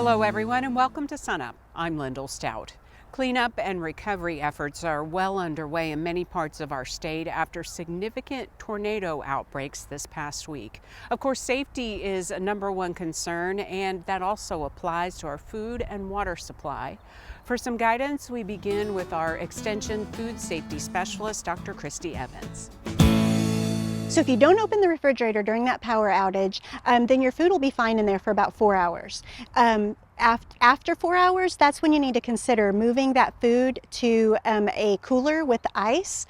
Hello everyone and welcome to SUNUP. I'm Lyndall Stout. Cleanup and recovery efforts are well underway in many parts of our state after significant tornado outbreaks this past week. Of course, safety is a #1 concern, and that also applies to our food and water supply. For some guidance, we begin with our Extension Food Safety Specialist, Dr. Christi Evans. So if you don't open the refrigerator during that power outage, then your food will be fine in there for about 4 hours. After 4 hours, that's when you need to consider moving that food to a cooler with ice,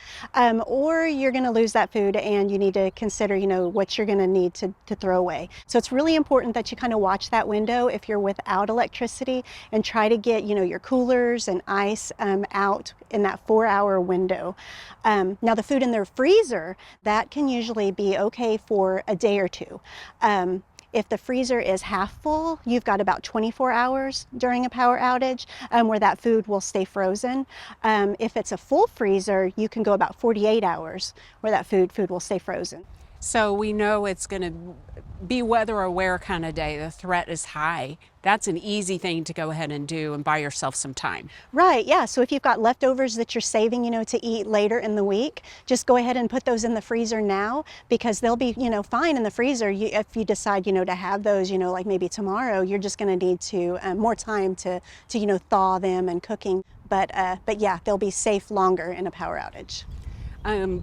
or you're going to lose that food and you need to consider, what you're going to need to throw away. So it's really important that you kind of watch that window if you're without electricity and try to get, your coolers and ice out in that 4-hour window. Now the food in the freezer, that can usually be okay for a day or two. If the freezer is half full, you've got about 24 hours during a power outage where that food will stay frozen. If it's a full freezer, you can go about 48 hours where that food will stay frozen. So we know it's going to be weather aware kind of day. The threat is high. That's an easy thing to go ahead and do and buy yourself some time. Right, yeah. So if you've got leftovers that you're saving, to eat later in the week, just go ahead and put those in the freezer now, because they'll be, fine in the freezer. If you decide, to have those, like maybe tomorrow, you're just going to need to more time to thaw them and cooking. But yeah, they'll be safe longer in a power outage.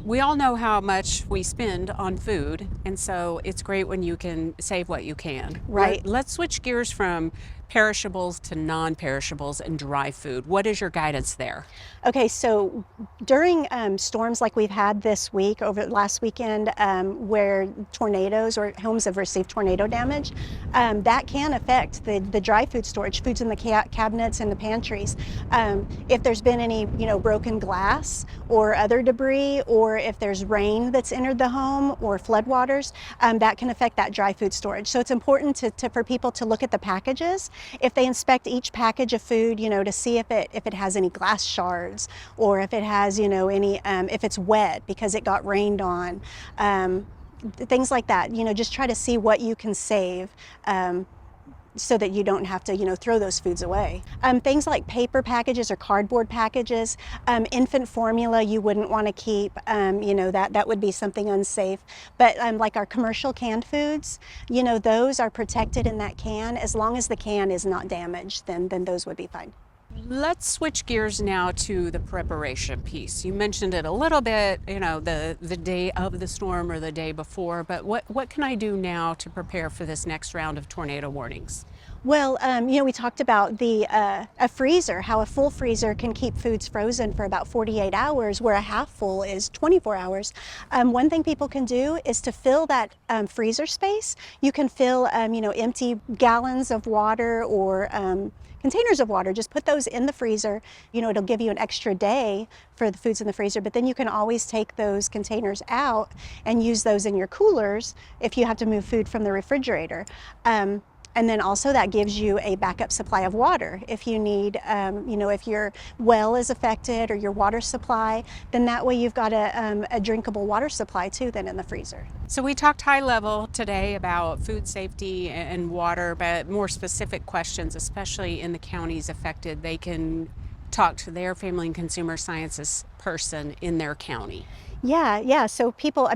We all know how much we spend on food, and so it's great when you can save what you can. Right. Let's switch gears from perishables to non-perishables and dry food. What is your guidance there? Okay, so during storms like we've had this week, over last weekend, where tornadoes or homes have received tornado damage, that can affect the dry food storage, foods in the cabinets and the pantries. If there's been any, broken glass or other debris, or if there's rain that's entered the home or floodwaters, that can affect that dry food storage. So it's important for people to look at the packages. If they inspect each package of food, to see if it has any glass shards, or if it has, any, if it's wet because it got rained on, things like that. Just try to see what you can save. So that you don't have to, throw those foods away. Things like paper packages or cardboard packages, infant formula you wouldn't want to keep, that would be something unsafe. But like our commercial canned foods, those are protected in that can. As long as the can is not damaged, then those would be fine. Let's switch gears now to the preparation piece. You mentioned it a little bit, the day of the storm or the day before, but what can I do now to prepare for this next round of tornado warnings? Well, we talked about a freezer, how a full freezer can keep foods frozen for about 48 hours, where a half full is 24 hours. One thing people can do is to fill that freezer space. You can fill, empty gallons of water or containers of water. Just put those in the freezer. It'll give you an extra day for the foods in the freezer, but then you can always take those containers out and use those in your coolers if you have to move food from the refrigerator. And then also that gives you a backup supply of water. If you need, if your well is affected or your water supply, then that way you've got a drinkable water supply too then in the freezer. So we talked high level today about food safety and water, but more specific questions, especially in the counties affected, they can talk to their family and consumer sciences person in their county. Yeah. So people,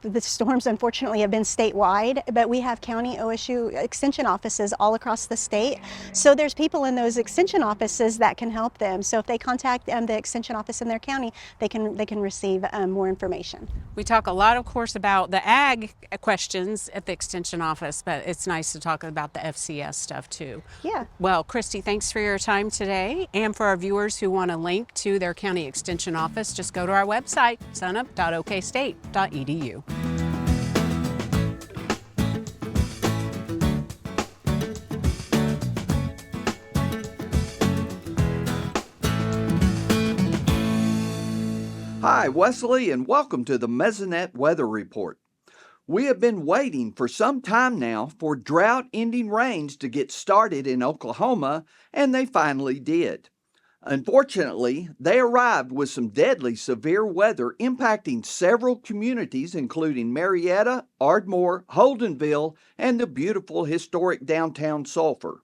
the storms unfortunately have been statewide, but we have county OSU extension offices all across the state. So there's people in those extension offices that can help them. So if they contact the extension office in their county, they can receive more information. We talk a lot, of course, about the ag questions at the extension office, but it's nice to talk about the FCS stuff too. Yeah. Well, Christi, thanks for your time today. And for our viewers who want a link to their county extension office, just go to our website, sunup.okstate.edu. Hi, Wes Lee, and welcome to the Mesonet Weather Report. We have been waiting for some time now for drought-ending rains to get started in Oklahoma, and they finally did. Unfortunately, they arrived with some deadly severe weather impacting several communities, including Marietta, Ardmore, Holdenville, and the beautiful historic downtown Sulphur.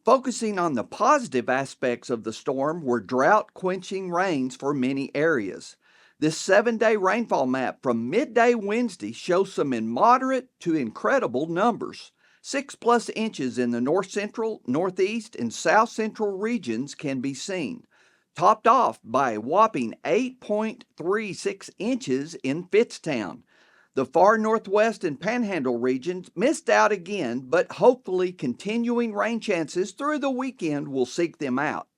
Focusing on the positive aspects of the storm were drought-quenching rains for many areas. This 7-day rainfall map from midday Wednesday shows some in moderate to incredible numbers. 6+ inches in the north central, northeast, and south central regions can be seen, topped off by a whopping 8.36 inches in Fittstown. The far northwest and Panhandle regions missed out again, but hopefully continuing rain chances through the weekend will seek them out.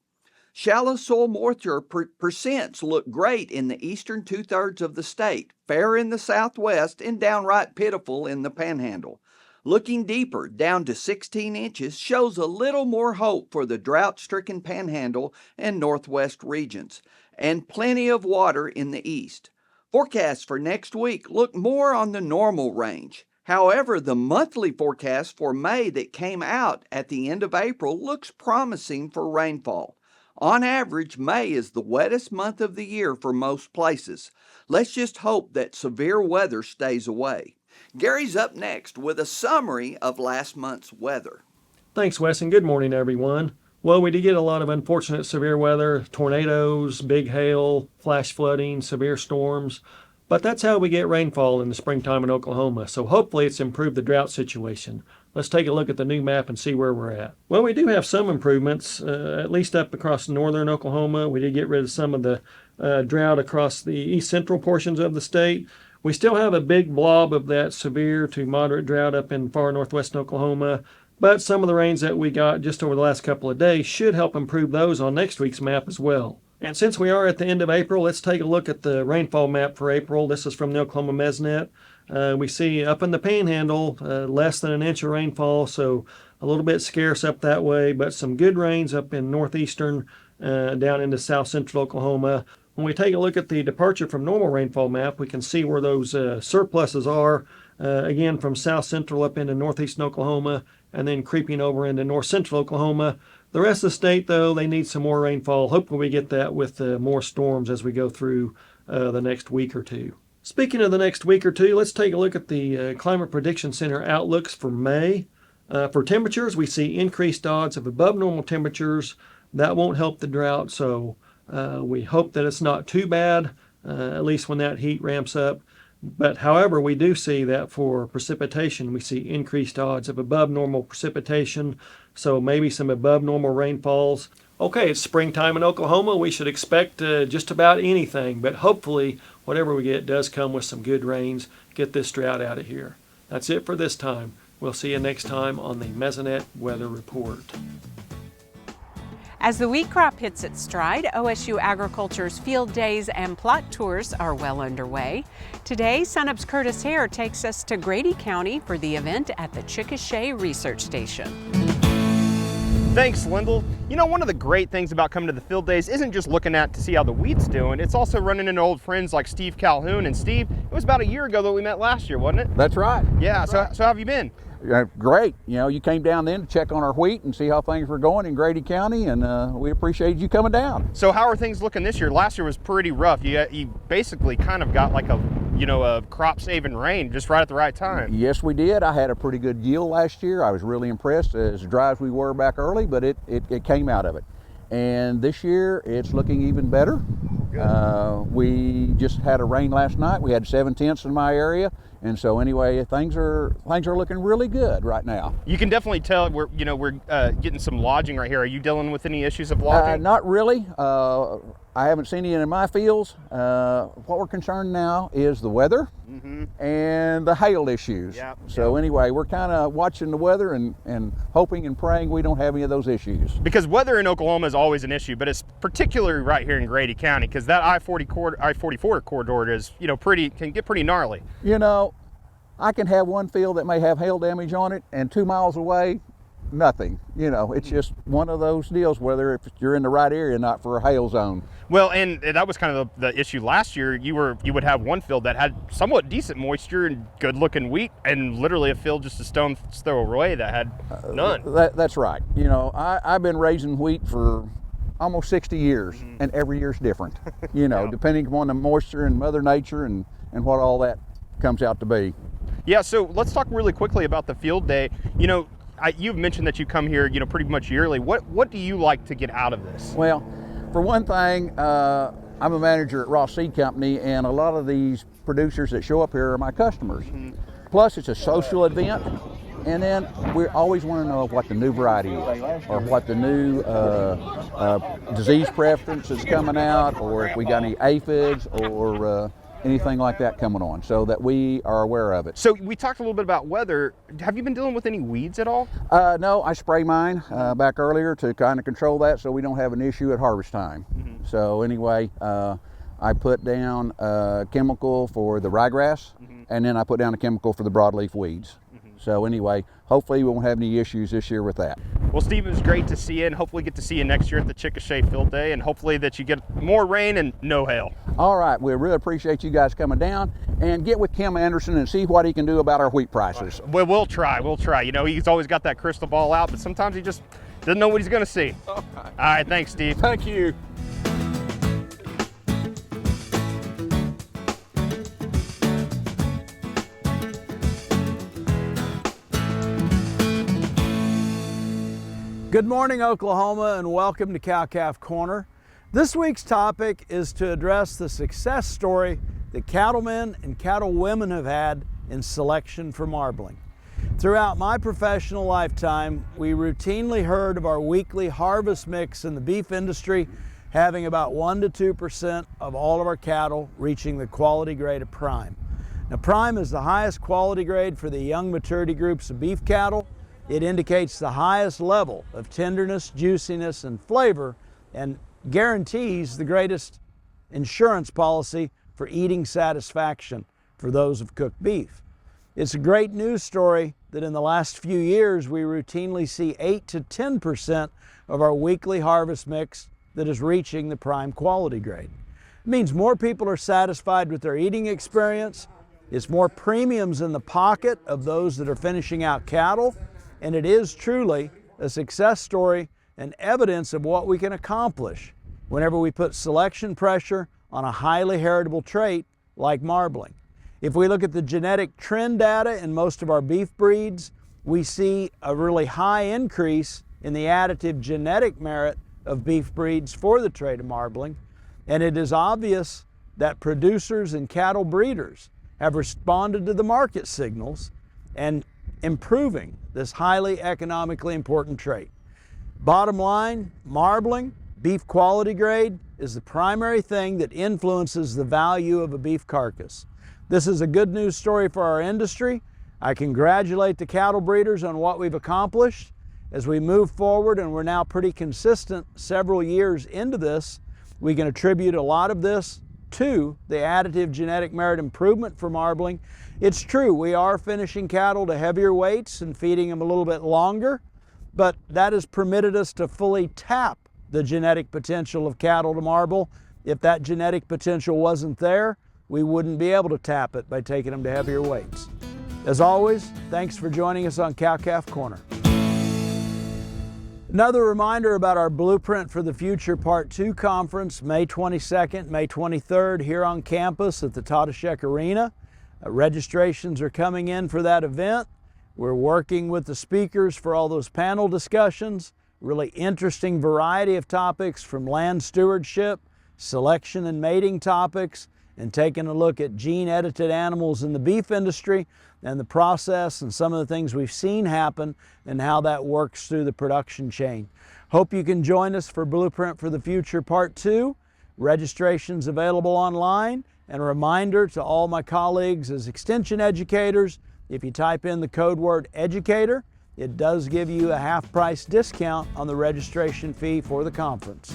Shallow soil moisture percents look great in the eastern 2/3 of the state, fair in the southwest, and downright pitiful in the Panhandle. Looking deeper, down to 16 inches, shows a little more hope for the drought-stricken Panhandle and northwest regions, and plenty of water in the east. Forecasts for next week look more on the normal range. However, the monthly forecast for May that came out at the end of April looks promising for rainfall. On average, May is the wettest month of the year for most places. Let's just hope that severe weather stays away. Gary's up next with a summary of last month's weather. Thanks, Wes, and good morning, everyone. Well, we did get a lot of unfortunate severe weather, tornadoes, big hail, flash flooding, severe storms, but that's how we get rainfall in the springtime in Oklahoma, so hopefully it's improved the drought situation. Let's take a look at the new map and see where we're at. Well, we do have some improvements, at least up across northern Oklahoma. We did get rid of some of the drought across the east central portions of the state. We still have a big blob of that severe to moderate drought up in far northwest Oklahoma, but some of the rains that we got just over the last couple of days should help improve those on next week's map as well. And since we are at the end of April, let's take a look at the rainfall map for April. This is from the Oklahoma Mesonet. We see up in the Panhandle, less than an inch of rainfall, so a little bit scarce up that way, but some good rains up in northeastern, down into south central Oklahoma. When we take a look at the departure from normal rainfall map, we can see where those surpluses are, again from south central up into northeastern Oklahoma, and then creeping over into north central Oklahoma. The rest of the state, though, they need some more rainfall. Hopefully we get that with more storms as we go through the next week or two. Speaking of the next week or two, let's take a look at the Climate Prediction Center outlooks for May. For temperatures, we see increased odds of above normal temperatures. That won't help the drought, so we hope that it's not too bad, at least when that heat ramps up. But however, we do see that for precipitation, we see increased odds of above normal precipitation, so maybe some above normal rainfalls. Okay, it's springtime in Oklahoma. We should expect just about anything, but hopefully whatever we get does come with some good rains. Get this drought out of here. That's it for this time. We'll see you next time on the Mesonet Weather Report. As the wheat crop hits its stride, OSU Agriculture's field days and plot tours are well underway. Today, SUNUP's Curtis Hare takes us to Grady County for the event at the Chickasha Research Station. Thanks, Lyndall. You know, one of the great things about coming to the field days isn't just looking at to see how the wheat's doing, it's also running into old friends like Steve Calhoun. And Steve, it was about a year ago that we met last year, wasn't it? That's right. Yeah, so how have you been? Great. You know, you came down then to check on our wheat and see how things were going in Grady County, and we appreciate you coming down. So how are things looking this year? Last year was pretty rough. You basically kind of got like a crop-saving rain just right at the right time. Yes, we did. I had a pretty good yield last year. I was really impressed, as dry as we were back early, but it came out of it. And this year, it's looking even better. We just had a rain last night. We had 7/10 in my area. And so anyway, things are looking really good right now. You can definitely tell we're getting some lodging right here. Are you dealing with any issues of lodging? Not really. I haven't seen any in my fields. What we're concerned now is the weather and the hail issues. Yep. So anyway, we're kind of watching the weather and hoping and praying we don't have any of those issues. Because weather in Oklahoma is always an issue, but it's particularly right here in Grady County because that I-44 corridor is can get pretty gnarly. You know, I can have one field that may have hail damage on it, and 2 miles away, nothing. You know, it's just one of those deals, whether if you're in the right area or not for a hail zone. Well, and that was kind of the issue last year. You would have one field that had somewhat decent moisture and good looking wheat, and literally a field just a stone's throw away that had none. That's right. You know, I've been raising wheat for almost 60 years, and every year's different, you know, depending upon the moisture and Mother Nature and what all that comes out to be. Yeah, so let's talk really quickly about the field day. You know, you've mentioned that you come here, pretty much yearly. What do you like to get out of this? Well, for one thing, I'm a manager at Ross Seed Company, and a lot of these producers that show up here are my customers. Plus, it's a social event, and then we always want to know what the new variety is, or what the new disease preference is coming out, or if we got any aphids or anything like that coming on, so that we are aware of it. So we talked a little bit about weather. Have you been dealing with any weeds at all? No, I spray mine back earlier to kind of control that, so we don't have an issue at harvest time. So anyway, I put down a chemical for the ryegrass, and then I put down a chemical for the broadleaf weeds. So anyway, hopefully we won't have any issues this year with that. Well, Steve, it was great to see you, and hopefully get to see you next year at the Chickasha Field Day, and hopefully that you get more rain and no hail. All right, we really appreciate you guys coming down, and get with Kim Anderson and see what he can do about our wheat prices. Well, we'll try. He's always got that crystal ball out, but sometimes he just doesn't know what he's going to see. All right, thanks, Steve. Thank you. Good morning, Oklahoma, and welcome to Cowf Corner. This week's topic is to address the success story that cattlemen and cattlewomen have had in selection for marbling. Throughout my professional lifetime, we routinely heard of our weekly harvest mix in the beef industry having about 1 to 2% of all of our cattle reaching the quality grade of prime. Now, prime is the highest quality grade for the young maturity groups of beef cattle. It indicates the highest level of tenderness, juiciness, and flavor, and guarantees the greatest insurance policy for eating satisfaction for those of cooked beef. It's a great news story that in the last few years we routinely see 8 to 10% of our weekly harvest mix that is reaching the prime quality grade. It means more people are satisfied with their eating experience. It's more premiums in the pocket of those that are finishing out cattle. And it is truly a success story and evidence of what we can accomplish whenever we put selection pressure on a highly heritable trait like marbling. If we look at the genetic trend data in most of our beef breeds, we see a really high increase in the additive genetic merit of beef breeds for the trait of marbling. And it is obvious that producers and cattle breeders have responded to the market signals and improving this highly economically important trait. Bottom line, marbling, beef quality grade, is the primary thing that influences the value of a beef carcass. This is a good news story for our industry. I congratulate the cattle breeders on what we've accomplished. As we move forward, and we're now pretty consistent several years into this, we can attribute a lot of this to the additive genetic merit improvement for marbling. It's true, we are finishing cattle to heavier weights and feeding them a little bit longer, but that has permitted us to fully tap the genetic potential of cattle to marble. If that genetic potential wasn't there, we wouldn't be able to tap it by taking them to heavier weights. As always, thanks for joining us on Cowf Corner. Another reminder about our Blueprint for the Future Part 2 conference, May 22nd, May 23rd, here on campus at the Tadashek Arena. Registrations are coming in for that event. We're working with the speakers for all those panel discussions, really interesting variety of topics from land stewardship, selection and mating topics, and taking a look at gene-edited animals in the beef industry and the process and some of the things we've seen happen and how that works through the production chain. Hope you can join us for Blueprint for the Future Part 2. Registration's available online, and a reminder to all my colleagues as extension educators, if you type in the code word educator, it does give you a half-price discount on the registration fee for the conference.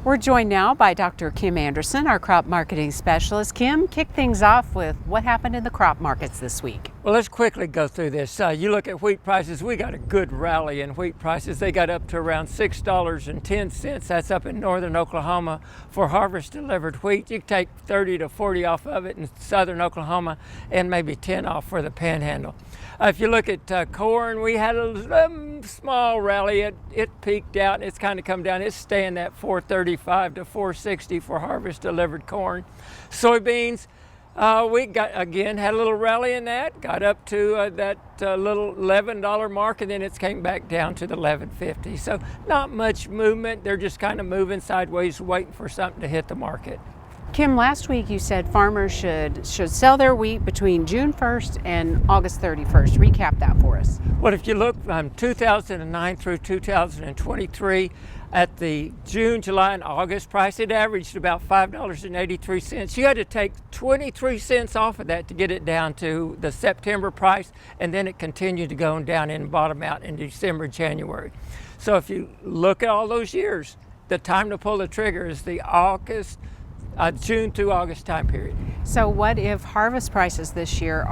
We're joined now by Dr. Kim Anderson, our crop marketing specialist. Kim, kick things off with what happened in the crop markets this week. Well, let's quickly go through this. You look at wheat prices, we got a good rally in wheat prices. They got up to around $6.10. That's up in northern Oklahoma for harvest delivered wheat. You can take 30 to 40 off of it in southern Oklahoma and maybe 10 off for the Panhandle. If you look at corn, we had a small rally. It peaked out and it's kind of come down. It's staying at $4.35 to $4.60 for harvest delivered corn. Soybeans, we had a little rally in that, got up to that little $11 mark, and then it came back down to the $11.50. So not much movement. They're just kind of moving sideways, waiting for something to hit the market. Kim, last week you said farmers should sell their wheat between June 1st and August 31st. Recap that for us. Well, if you look from 2009 through 2023, at the June, July, and August price, it averaged about $5.83. You had to take 23 cents off of that to get it down to the September price, and then it continued to go down and bottom out in December, January. So if you look at all those years, the time to pull the trigger is the June through August time period. So what if harvest prices this year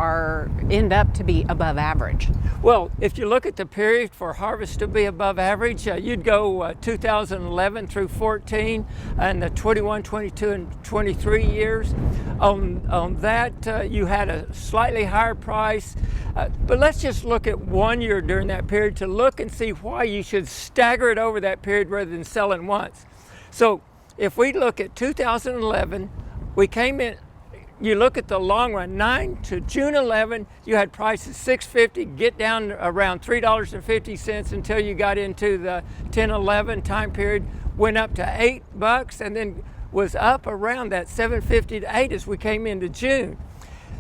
end up to be above average? Well, if you look at the period for harvest to be above average, you'd go 2011 through 14 and the 21, 22, and 23 years. On that, you had a slightly higher price. But let's just look at 1 year during that period to look and see why you should stagger it over that period rather than selling once. So if we look at 2011, we came in, you look at the long run, 9 to June 11, you had prices $6.50, get down around $3.50 until you got into the 10-11 time period, went up to $8, and then was up around that $7.50 to $8 as we came into June.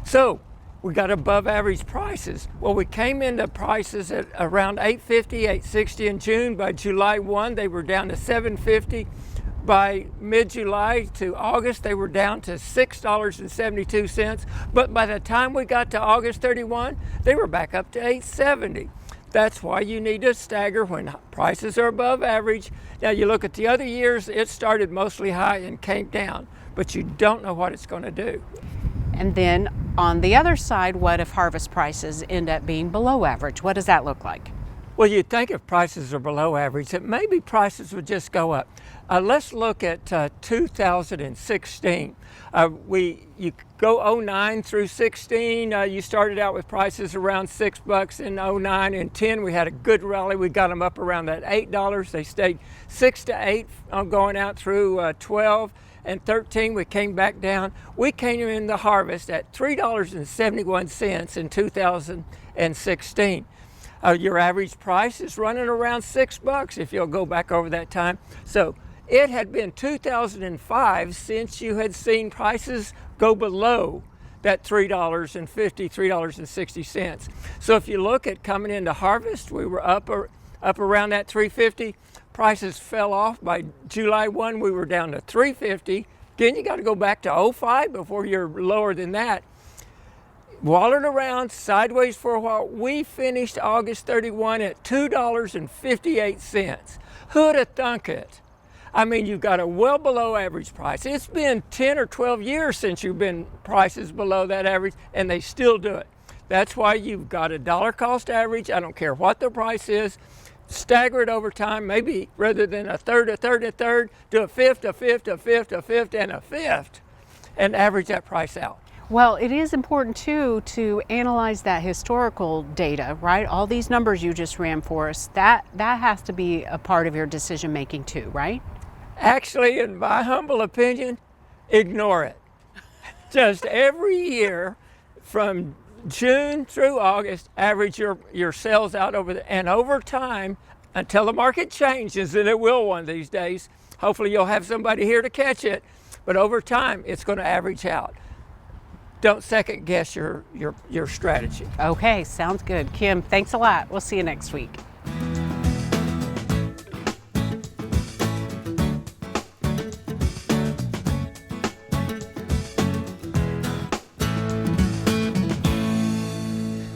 So we got above average prices. Well, we came into prices at around $8.50, $8.60 in June. By July 1, they were down to $7.50. By mid-July to August, they were down to $6.72. But by the time we got to August 31, they were back up to $8.70. That's why you need to stagger when prices are above average. Now you look at the other years, it started mostly high and came down, but you don't know what it's going to do. And then on the other side, what if harvest prices end up being below average? What does that look like? Well, you'd think if prices are below average that maybe prices would just go up. Let's look at 2016. You go 09 through 16, you started out with prices around $6 in 09 and 10. We had a good rally. We got them up around that $8. They stayed 6 to 8 going out through 12 and 13. We came back down. We came in the harvest at $3.71 in 2016. Your average price is running around $6 if you'll go back over that time. So it had been 2005 since you had seen prices go below that $3.50, $3.60. So if you look at coming into harvest, we were up around that $3.50. Prices fell off. By July 1, we were down to $3.50. Then you got to go back to 05 before you're lower than that. Wallered around sideways for a while. We finished August 31 at $2.58. Who'd have thunk it? I mean, you've got a well below average price. It's been 10 or 12 years since you've been prices below that average, and they still do it. That's why you've got a dollar cost average. I don't care what the price is. Stagger it over time, maybe rather than a third, a third, a third, do a fifth, a fifth, a fifth, a fifth, and a fifth, and average that price out. Well, it is important too to analyze that historical data, right? All these numbers you just ran for us, that has to be a part of your decision making too, right? Actually, in my humble opinion, ignore it. Just every year from June through August, average your sales out and over time, until the market changes, and it will one of these days, hopefully you'll have somebody here to catch it, but over time, it's going to average out. Don't second guess your strategy. Okay, sounds good. Kim, thanks a lot. We'll see you next week.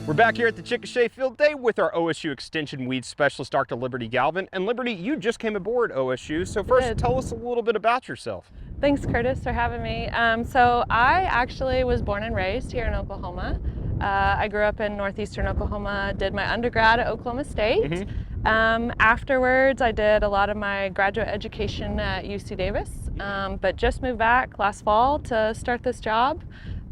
We're back here at the Chickasha Field Day with our OSU Extension Weed Specialist, Dr. Liberty Galvin. And Liberty, you just came aboard OSU, so first tell us a little bit about yourself. Thanks, Curtis, for having me. So I actually was born and raised here in Oklahoma. I grew up in northeastern Oklahoma, did my undergrad at Oklahoma State. Afterwards, I did a lot of my graduate education at UC Davis, but just moved back last fall to start this job.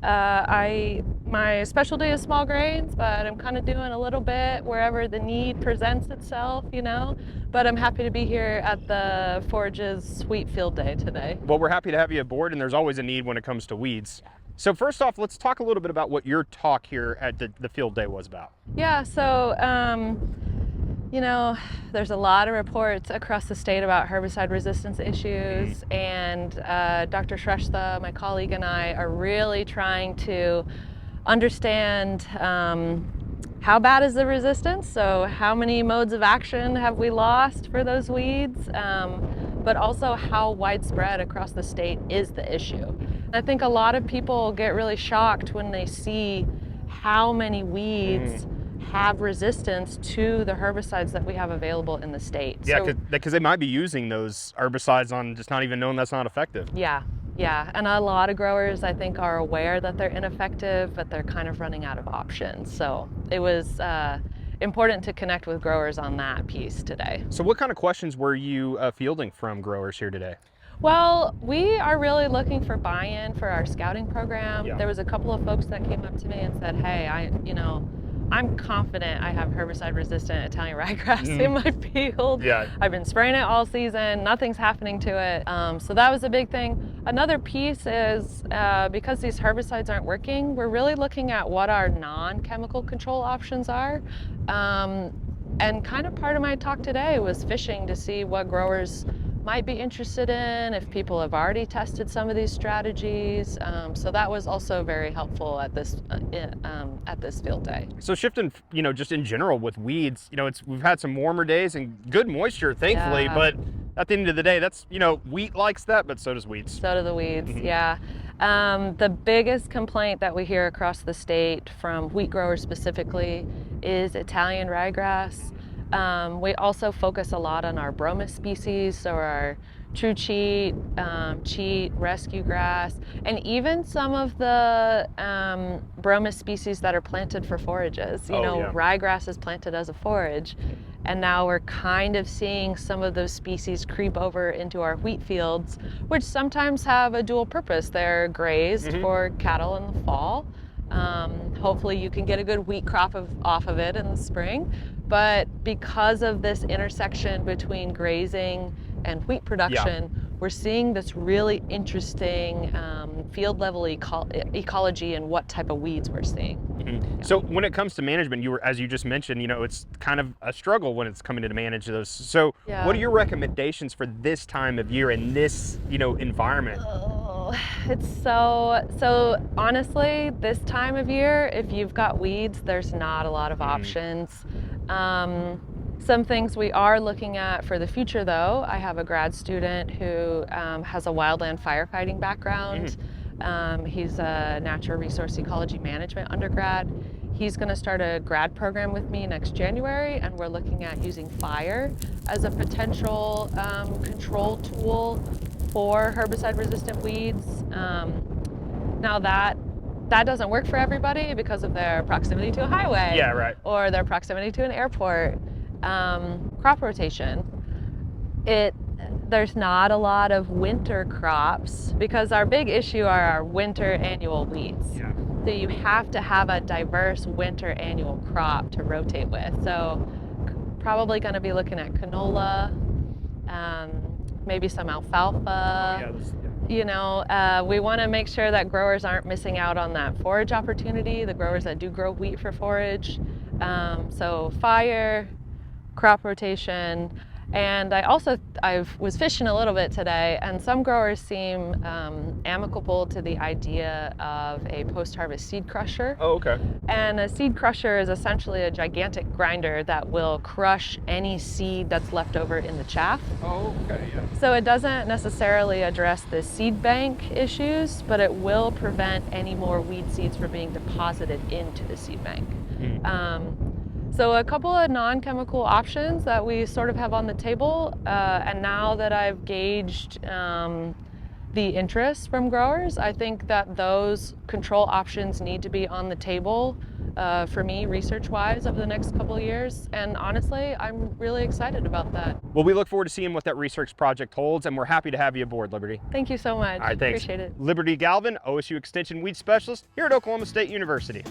My specialty is small grains, but I'm kind of doing a little bit wherever the need presents itself, you know. But I'm happy to be here at the Forage's Wheat Field Day today. Well, we're happy to have you aboard, and there's always a need when it comes to weeds. So first off, let's talk a little bit about what your talk here at the field day was about. Yeah, so you know, there's a lot of reports across the state about herbicide resistance issues, and Dr. Shrestha, my colleague, and I are really trying to understand how bad is the resistance, so how many modes of action have we lost for those weeds, but also how widespread across the state is the issue. I think a lot of people get really shocked when they see how many weeds have resistance to the herbicides that we have available in the state. Yeah, because they might be using those herbicides on just not even knowing that's not effective. Yeah, and a lot of growers I think are aware that they're ineffective, but they're kind of running out of options. So it was important to connect with growers on that piece today. So what kind of questions were you fielding from growers here today? Well, we are really looking for buy-in for our scouting program. There was a couple of folks that came up to me and said, hey, I'm confident I have herbicide-resistant Italian ryegrass in my field. I've been spraying it all season. Nothing's happening to it. So that was a big thing. Another piece is because these herbicides aren't working, we're really looking at what our non-chemical control options are. And kind of part of my talk today was fishing to see what growers might be interested in, if people have already tested some of these strategies. So that was also very helpful at this field day. So shifting, just in general with weeds, we've had some warmer days and good moisture, thankfully, but at the end of the day, that's, wheat likes that, but so does weeds. So do the weeds, yeah. The biggest complaint that we hear across the state from wheat growers specifically is Italian ryegrass. We also focus a lot on our broma species, so our true cheat, rescue grass, and even some of the broma species that are planted for forages. Ryegrass is planted as a forage, and now we're kind of seeing some of those species creep over into our wheat fields, which sometimes have a dual purpose. They're grazed for cattle in the fall. Hopefully you can get a good wheat crop off of it in the spring. But because of this intersection between grazing and wheat production, we're seeing this really interesting field level ecology and what type of weeds we're seeing. So when it comes to management, as you just mentioned, it's kind of a struggle when it's coming to manage those. So what are your recommendations for this time of year in this, environment? It's so honestly, this time of year, if you've got weeds, there's not a lot of options. Some things we are looking at for the future, though. I have a grad student who has a wildland firefighting background. He's a natural resource ecology management undergrad. He's going to start a grad program with me next January, and we're looking at using fire as a potential control tool for herbicide-resistant weeds. Now that doesn't work for everybody because of their proximity to a highway, or their proximity to an airport. Crop rotation. There's not a lot of winter crops because our big issue are our winter annual weeds. So you have to have a diverse winter annual crop to rotate with. So probably going to be looking at canola, maybe some alfalfa. We want to make sure that growers aren't missing out on that forage opportunity, the growers that do grow wheat for forage. So fire, crop rotation, and I was fishing a little bit today, and some growers seem amicable to the idea of a post-harvest seed crusher. Oh, okay. And a seed crusher is essentially a gigantic grinder that will crush any seed that's left over in the chaff. Oh, okay, yeah. So it doesn't necessarily address the seed bank issues, but it will prevent any more weed seeds from being deposited into the seed bank. So a couple of non-chemical options that we sort of have on the table, and now that I've gauged the interest from growers, I think that those control options need to be on the table for me research-wise over the next couple of years. And honestly, I'm really excited about that. Well, we look forward to seeing what that research project holds, and we're happy to have you aboard, Liberty. Thank you so much. All right, thanks. Appreciate it. Liberty Galvin, OSU Extension Weed Specialist here at Oklahoma State University.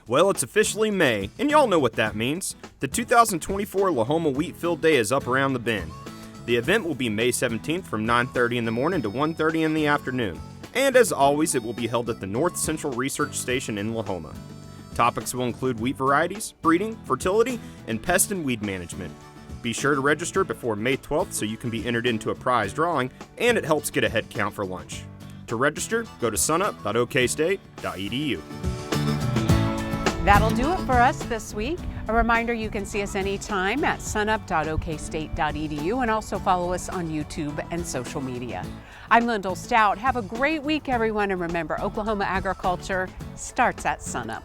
Well, it's officially May, and y'all know what that means. The 2024 Lahoma Wheat Field Day is up around the bend. The event will be May 17th from 9:30 in the morning to 1:30 in the afternoon. And as always, it will be held at the North Central Research Station in Lahoma. Topics will include wheat varieties, breeding, fertility, and pest and weed management. Be sure to register before May 12th so you can be entered into a prize drawing, and it helps get a head count for lunch. To register, go to sunup.okstate.edu. That'll do it for us this week. A reminder, you can see us anytime at sunup.okstate.edu and also follow us on YouTube and social media. I'm Lyndall Stout. Have a great week, everyone, and remember, Oklahoma agriculture starts at sunup.